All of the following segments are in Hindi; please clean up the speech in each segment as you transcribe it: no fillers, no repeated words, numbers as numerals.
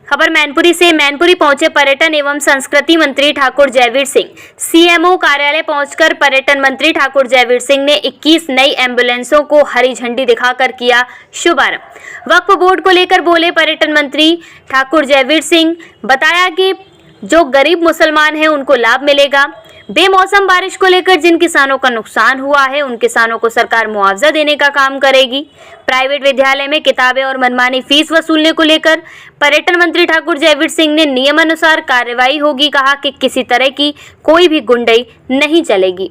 खबर मैनपुरी से। मैनपुरी पहुंचे पर्यटन एवं संस्कृति मंत्री ठाकुर जयवीर सिंह। सीएमओ कार्यालय पहुंचकर पर्यटन मंत्री ठाकुर जयवीर सिंह ने 21 नई एम्बुलेंसों को हरी झंडी दिखाकर किया शुभारंभ। वक्फ बोर्ड को लेकर बोले पर्यटन मंत्री ठाकुर जयवीर सिंह। बताया कि जो गरीब मुसलमान हैं उनको लाभ मिलेगा। बेमौसम बारिश को लेकर जिन किसानों का नुकसान हुआ है उन किसानों को सरकार मुआवजा देने का काम करेगी। प्राइवेट विद्यालय में किताबें और मनमानी फीस वसूलने को लेकर पर्यटन मंत्री ठाकुर जयवीर सिंह ने नियमानुसार कार्रवाई होगी। कहा कि किसी तरह की कोई भी गुंडाई नहीं चलेगी।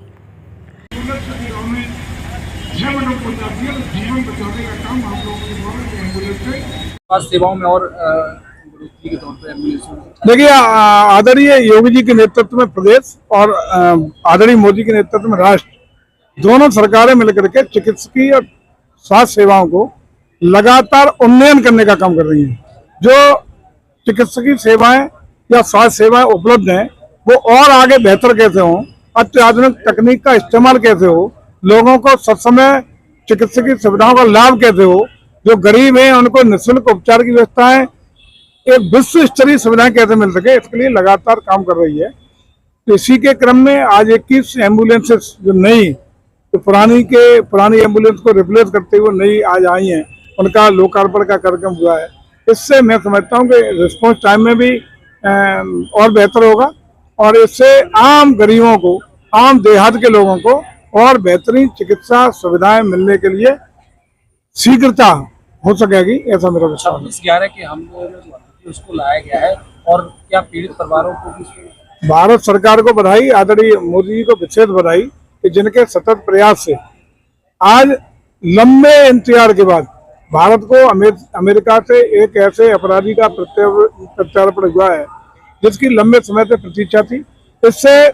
सेवाओं में और देखिए, आदरणीय योगी जी के नेतृत्व में प्रदेश और आदरणीय मोदी के नेतृत्व में राष्ट्र दोनों सरकारें मिलकर के चिकित्सकीय और स्वास्थ्य सेवाओं को लगातार उन्नयन करने का काम कर रही हैं। जो चिकित्सकीय सेवाएं या स्वास्थ्य सेवाएं उपलब्ध हैं वो और आगे बेहतर कैसे हों, अत्याधुनिक तकनीक का इस्तेमाल कैसे हो, लोगों को ससमय चिकित्सकीय सुविधाओं का लाभ कैसे हो, जो गरीब हैं उनको निःशुल्क उपचार की व्यवस्था है, एक विश्व स्तरीय सुविधाएं कैसे मिल सके, इसके लिए लगातार काम कर रही है। तो इसी के क्रम में आज 21 एम्बुलेंसेस जो नई तो पुरानी एम्बुलेंस को रिप्लेस करते हुए नई आज आई हैं, उनका लोकार्पण का कार्यक्रम हुआ है। इससे मैं समझता हूँ कि रिस्पॉन्स टाइम में भी और बेहतर होगा और इससे आम गरीबों को, आम देहात के लोगों को और बेहतरीन चिकित्सा सुविधाएं मिलने के लिए शीघ्रता हो सकेगी, ऐसा मेरा विश्वास है। 11 के हम उसको लाया गया है और क्या पीड़ित परिवारों को भी भारत सरकार को बधाई, आदरणीय मोदी जी को विशेष बधाई कि जिनके सतत प्रयास से आज लंबे इंतजार के बाद भारत को अमेरिका से एक ऐसे अपराधी का प्रत्यार्पण हुआ है जिसकी लंबे समय से प्रतीक्षा थी। इससे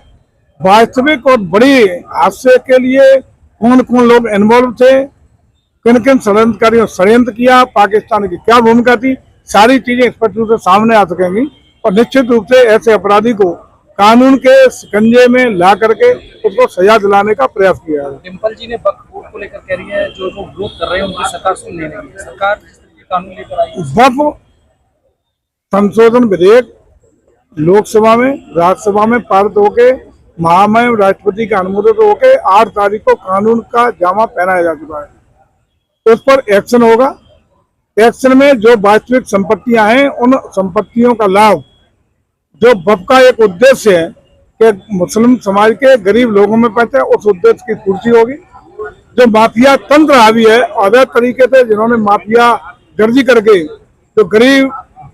वास्तविक और बड़ी हादसे के लिए कौन कौन लोग इन्वॉल्व थे, किन किन षड्यंत्रकारियों षड्यंत्र किया, पाकिस्तान की क्या भूमिका थी, सारी चीजें स्पष्ट रूप से सामने आ सकेंगी और निश्चित रूप से ऐसे अपराधी को कानून के शिकंजे में ला करके उसको सजा दिलाने का प्रयास किया है। डिम्पल जी ने वक्फ बोर्ड को लेकर कह रही है जो लोग विरोध कर रहे हैं उनकी सरकार सुन नहीं रही है। सरकार कानून लेकर आई है। वक्फ संशोधन विधेयक लोकसभा में, राज्यसभा में पारित होके महामहिम राष्ट्रपति का अनुमोदित होके 8 तारीख को कानून का जामा पहनाया जा चुका है। उस पर एक्शन होगा। एक्शन में जो वास्तविक संपत्तियां हैं उन संपत्तियों का लाभ, जो वक्फ का एक उद्देश्य है कि मुस्लिम समाज के गरीब लोगों में पहुंचे, उस उद्देश्य की पूर्ति होगी। जो माफिया तंत्र हावी है, अवैध तरीके से जिन्होंने माफिया गर्जी करके जो गरीब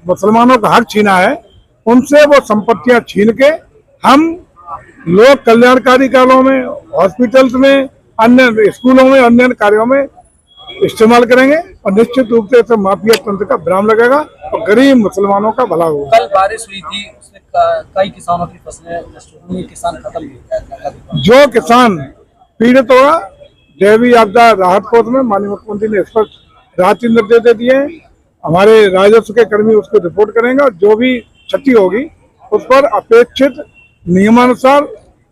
मुसलमानों का हक छीना है, उनसे वो संपत्तियां छीन के हम लोक कल्याणकारी कार्यों में, हॉस्पिटल्स में, अन्य स्कूलों में, अन्य कार्यों में इस्तेमाल करेंगे और निश्चित रूप से माफिया तंत्र का विराम लगेगा और गरीब मुसलमानों का भला होगा। कल बारिश हुई थी, उससे कई किसानों की फसलें नष्ट हुई, किसान खत्म हुए। जो किसान पीड़ित होगा, दैवीय आपदा राहत कोष में माननीय मुख्यमंत्री ने स्पष्ट राहत निर्देश दे दिए हैं। हमारे राजस्व के कर्मी उसको रिपोर्ट करेंगे और जो भी क्षति होगी उस पर अपेक्षित नियमानुसार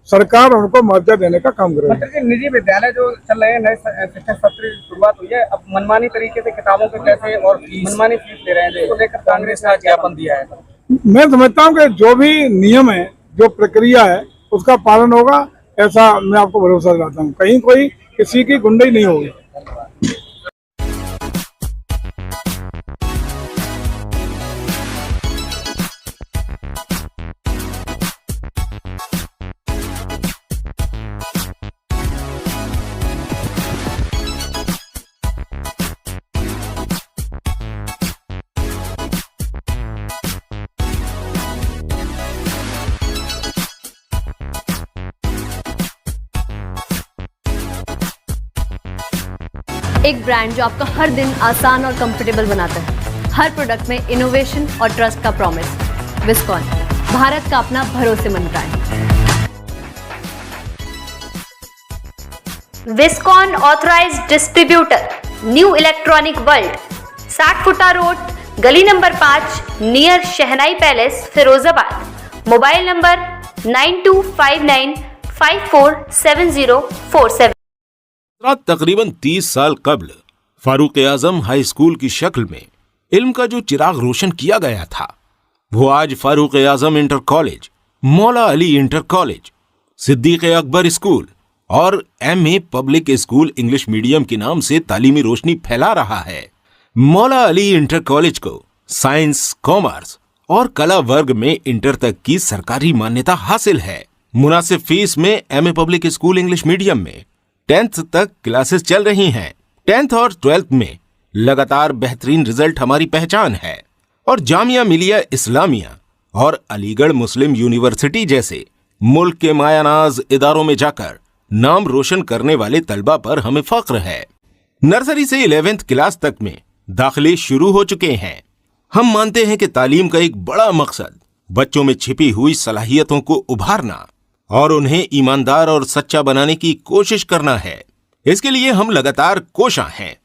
सरकार उनको मुआवजा देने का काम करेगी। निजी विद्यालय जो चल रहे हैं, नए शिक्षा सत्र की शुरुआत हुई है, अब मनमानी तरीके से किताबों के पैसे और मनमानी फीस ले रहे हैं, जिसको लेकर कांग्रेस ने ज्ञापन दिया है। मैं समझता हूँ कि जो भी नियम है, जो प्रक्रिया है, उसका पालन होगा, ऐसा मैं आपको भरोसा दिलाता हूँ। कहीं कोई किसी की गुंडाई नहीं होगी। एक ब्रांड जो आपका हर दिन आसान और कंफर्टेबल बनाता है। हर प्रोडक्ट में इनोवेशन और ट्रस्ट का प्रॉमिस। विस्कॉन, भारत का अपना भरोसेमंद brand. Viscon authorised distributor, New Electronic World, 60 फुटा रोड, गली number 5, near Shehnai Palace, Firozabad. Mobile number 9259547047। तकरीबन 30 साल कबल फारूक आजम हाई स्कूल की शक्ल में इल्म का जो चिराग रोशन किया गया था, वो आज Farooq Azam inter college, Maula Ali inter college, Siddique Akbar school और MA public school English medium के नाम से तालीमी रोशनी फैला रहा है। मौला अली इंटर कॉलेज को साइंस, कॉमर्स और कला वर्ग में इंटर तक की सरकारी मान्यता हासिल है। मुनासिब फीस में MA public school English medium में 10th तक क्लासेस चल रही हैं। 10th और 12th में लगातार बेहतरीन रिजल्ट हमारी पहचान है और जामिया मिलिया इस्लामिया और अलीगढ़ मुस्लिम यूनिवर्सिटी जैसे मुल्क के मायानाज इदारों में जाकर नाम रोशन करने वाले तलबा पर हमें फख्र है। नर्सरी से 11th क्लास तक में दाखिले शुरू हो चुके हैं। हम मानते हैं कि तालीम का एक बड़ा मकसद बच्चों में छिपी हुई सलाहियतों को उभारना और उन्हें ईमानदार और सच्चा बनाने की कोशिश करना है। इसके लिए हम लगातार कोशां हैं।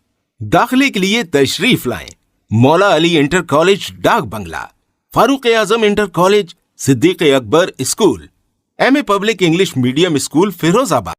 दाखिले के लिए तशरीफ लाएं मौला Ali inter college, Dak Bangla, Farooq Azam inter college, Siddique Akbar school, MA public English medium school, Firozabad.